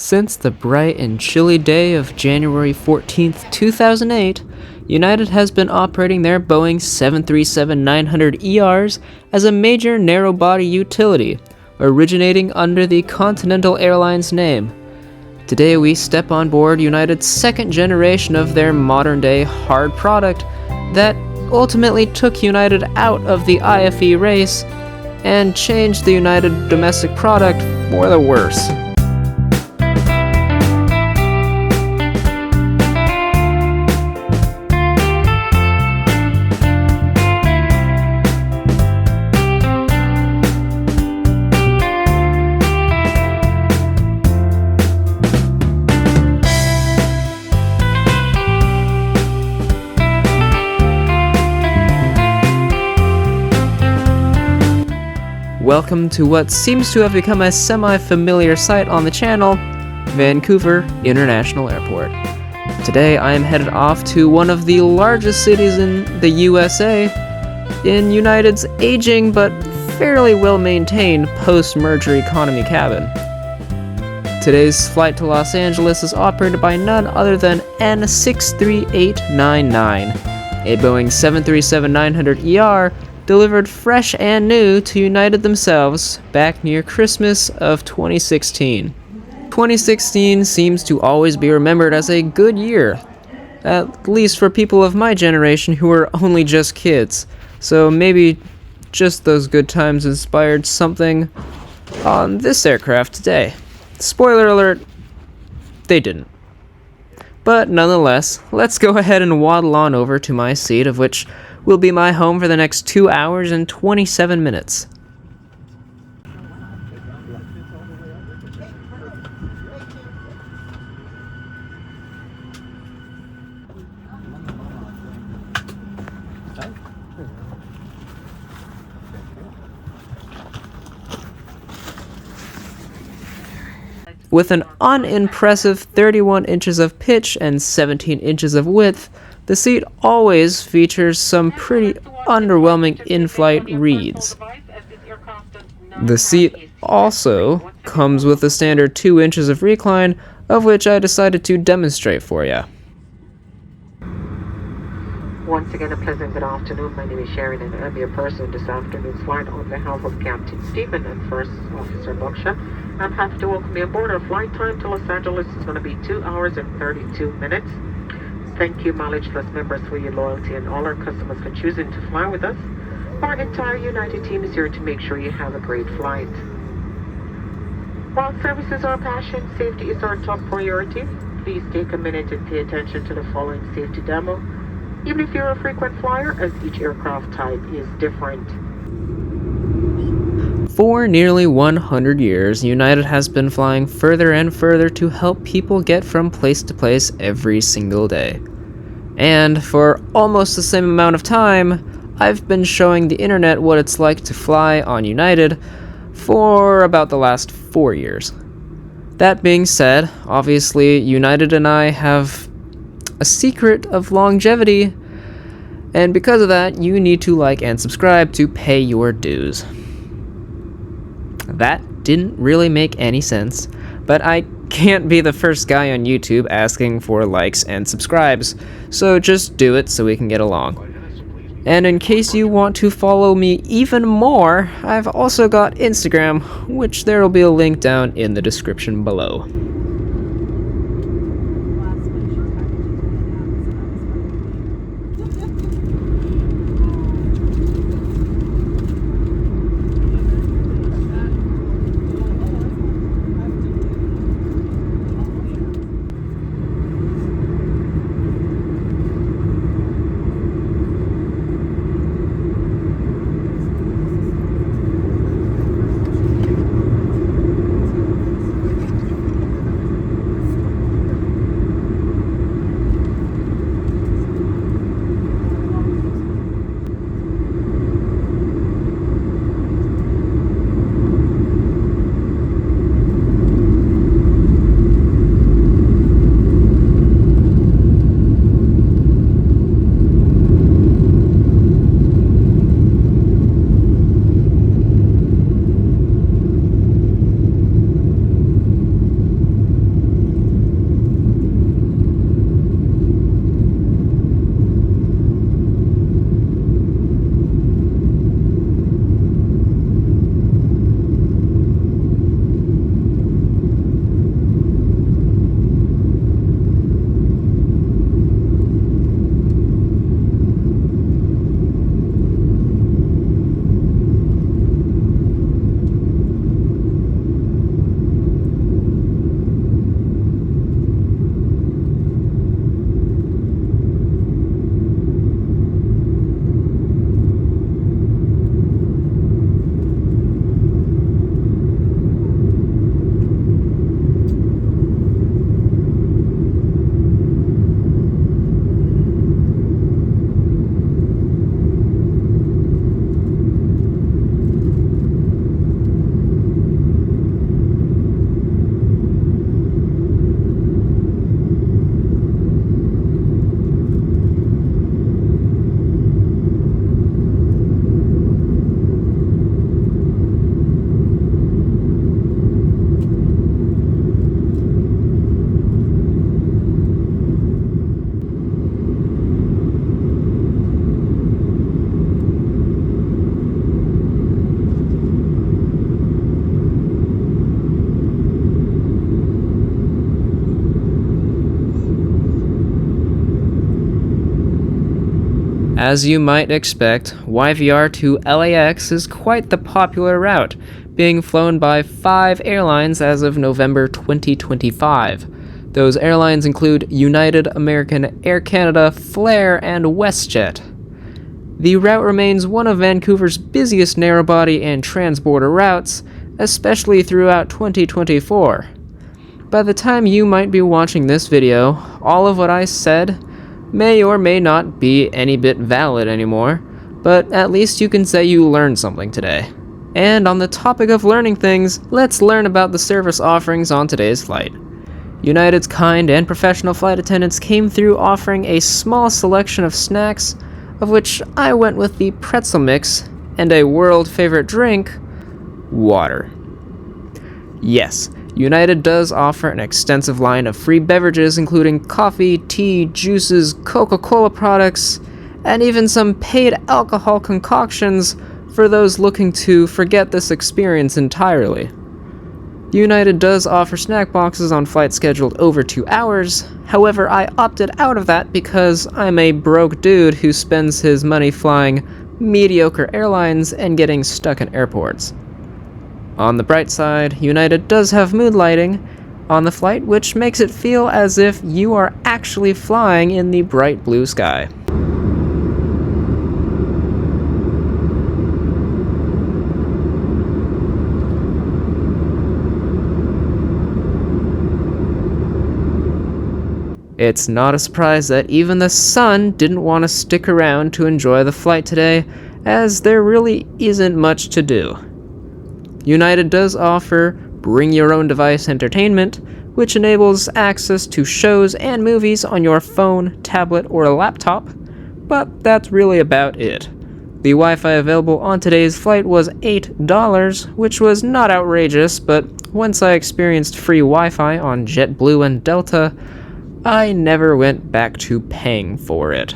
Since the bright and chilly day of January 14th, 2008, United has been operating their Boeing 737-900ERs as a major narrow-body utility, originating under the Continental Airlines name. Today we step on board United's second generation of their modern-day hard product that ultimately took United out of the IFE race and changed the United domestic product for the worse. Welcome to what seems to have become a semi-familiar sight on the channel, Vancouver International Airport. Today I am headed off to one of the largest cities in the USA, in United's aging but fairly well-maintained post-merger economy cabin. Today's flight to Los Angeles is operated by none other than N63899, a Boeing 737-900ER delivered fresh and new to United themselves back near Christmas of 2016. 2016 seems to always be remembered as a good year, at least for people of my generation who are only just kids, so maybe just those good times inspired something on this aircraft today. Spoiler alert, they didn't. But nonetheless, let's go ahead and waddle on over to my seat, of which will be my home for the next 2 hours and 27 minutes. With an unimpressive 31 inches of pitch and 17 inches of width, the seat always features some pretty underwhelming in-flight reads. The seat also comes with a standard 2 inches of recline, of which I decided to demonstrate for you. Once again, a pleasant good afternoon. My name is Sharon and I'm your person this afternoon's flight on behalf of Captain Stephen and First Officer Buckshot. I'm happy to welcome you aboard. Our flight time to Los Angeles is going to be 2 hours and 32 minutes. Thank you, Mileage Plus members, for your loyalty and all our customers for choosing to fly with us. Our entire United team is here to make sure you have a great flight. While service is our passion, safety is our top priority. Please take a minute and pay attention to the following safety demo. Even if you're a frequent flyer, as each aircraft type is different. For nearly 100 years, United has been flying further and further to help people get from place to place every single day. And for almost the same amount of time, I've been showing the internet what it's like to fly on United for about the last 4 years. That being said, obviously United and I have a secret of longevity, and because of that, you need to like and subscribe to pay your dues. That didn't really make any sense, but I can't be the first guy on YouTube asking for likes and subscribes, so just do it so we can get along. And in case you want to follow me even more, I've also got Instagram, which there will be a link down in the description below. As you might expect, YVR to LAX is quite the popular route, being flown by 5 airlines as of November 2025. Those airlines include United, American, Air Canada, Flair, and WestJet. The route remains one of Vancouver's busiest narrowbody and transborder routes, especially throughout 2024. By the time you might be watching this video, all of what I said may or may not be any bit valid anymore, but at least you can say you learned something today. And on the topic of learning things, let's learn about the service offerings on today's flight. United's kind and professional flight attendants came through offering a small selection of snacks, of which I went with the pretzel mix and a world favorite drink, water. Yes, United does offer an extensive line of free beverages including coffee, tea, juices, Coca-Cola products, and even some paid alcohol concoctions for those looking to forget this experience entirely. United does offer snack boxes on flights scheduled over 2 hours, however I opted out of that because I'm a broke dude who spends his money flying mediocre airlines and getting stuck in airports. On the bright side, United does have mood lighting on the flight, which makes it feel as if you are actually flying in the bright blue sky. It's not a surprise that even the sun didn't want to stick around to enjoy the flight today, as there really isn't much to do. United does offer bring your own device entertainment, which enables access to shows and movies on your phone, tablet, or laptop, but that's really about it. The Wi-Fi available on today's flight was $8, which was not outrageous, but once I experienced free Wi-Fi on JetBlue and Delta, I never went back to paying for it.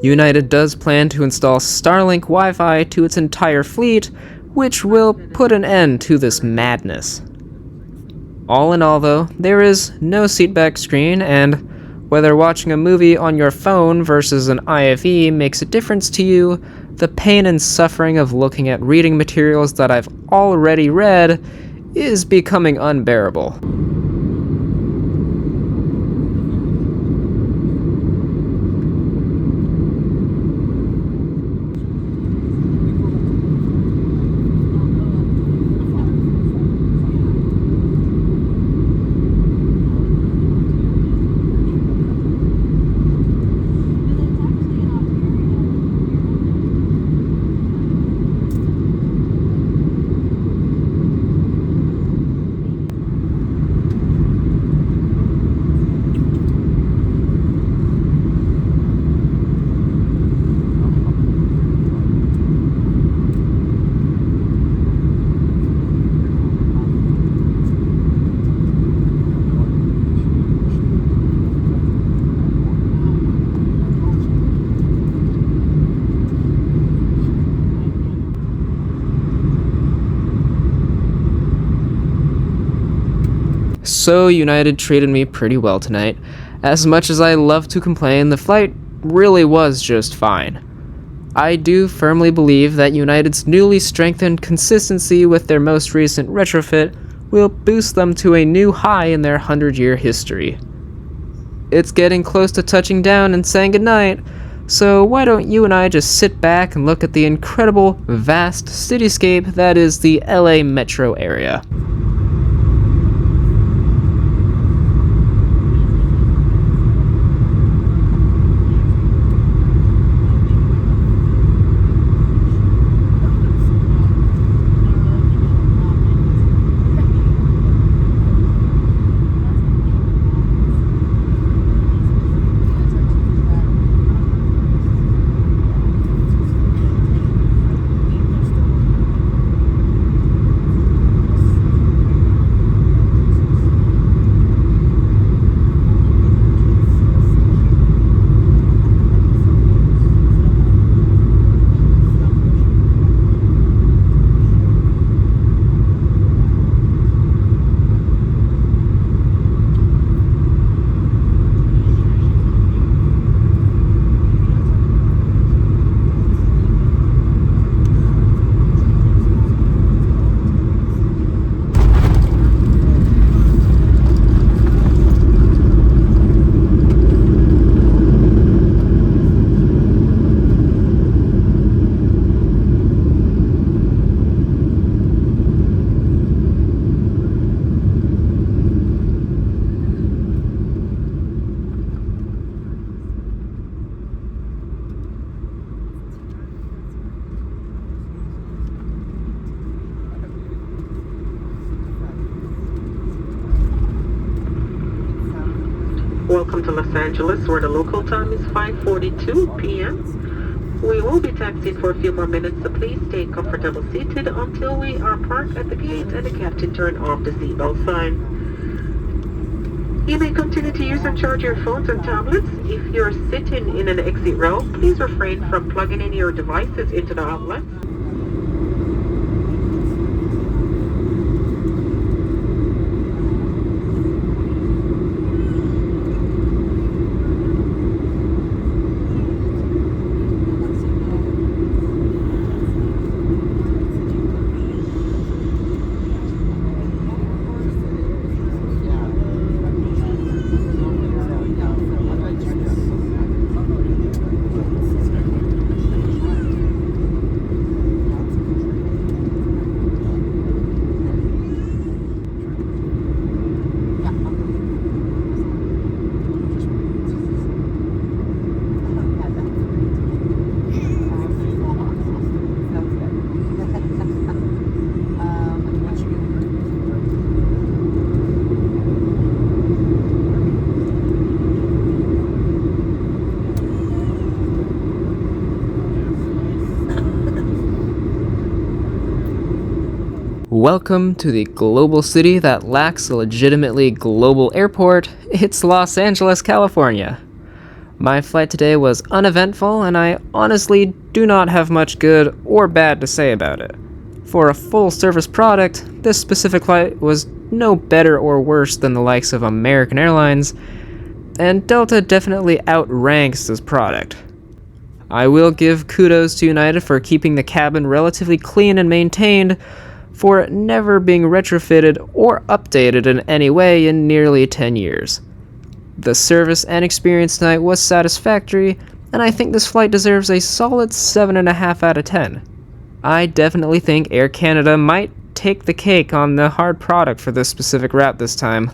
United does plan to install Starlink Wi-Fi to its entire fleet, which will put an end to this madness. All in all though, there is no seatback screen, and whether watching a movie on your phone versus an IFE makes a difference to you, the pain and suffering of looking at reading materials that I've already read is becoming unbearable. So United treated me pretty well tonight. As much as I love to complain, the flight really was just fine. I do firmly believe that United's newly strengthened consistency with their most recent retrofit will boost them to a new high in their 100-year history. It's getting close to touching down and saying goodnight, so why don't you and I just sit back and look at the incredible, vast cityscape that is the LA metro area. Welcome to Los Angeles, where the local time is 5:42 p.m. We will be taxiing for a few more minutes, so please stay comfortable seated until we are parked at the gate and the captain turn off the seatbelt sign. You may continue to use and charge your phones and tablets. If you're sitting in an exit row, please refrain from plugging in your devices into the outlets. Welcome to the global city that lacks a legitimately global airport. It's Los Angeles, California. My flight today was uneventful, and I honestly do not have much good or bad to say about it. For a full-service product, this specific flight was no better or worse than the likes of American Airlines, and Delta definitely outranks this product. I will give kudos to United for keeping the cabin relatively clean and maintained, for it never being retrofitted or updated in any way in nearly 10 years. The service and experience tonight was satisfactory, and I think this flight deserves a solid 7.5 out of 10. I definitely think Air Canada might take the cake on the hard product for this specific route this time.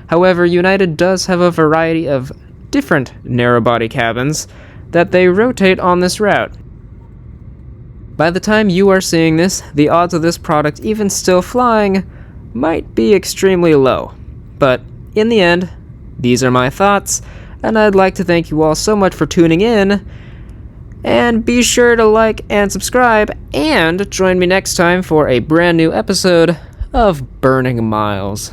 However, United does have a variety of different narrow-body cabins that they rotate on this route. By the time you are seeing this, the odds of this product even still flying might be extremely low. But in the end, these are my thoughts, and I'd like to thank you all so much for tuning in. And be sure to like and subscribe, and join me next time for a brand new episode of Burning Miles.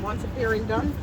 Once appearing done.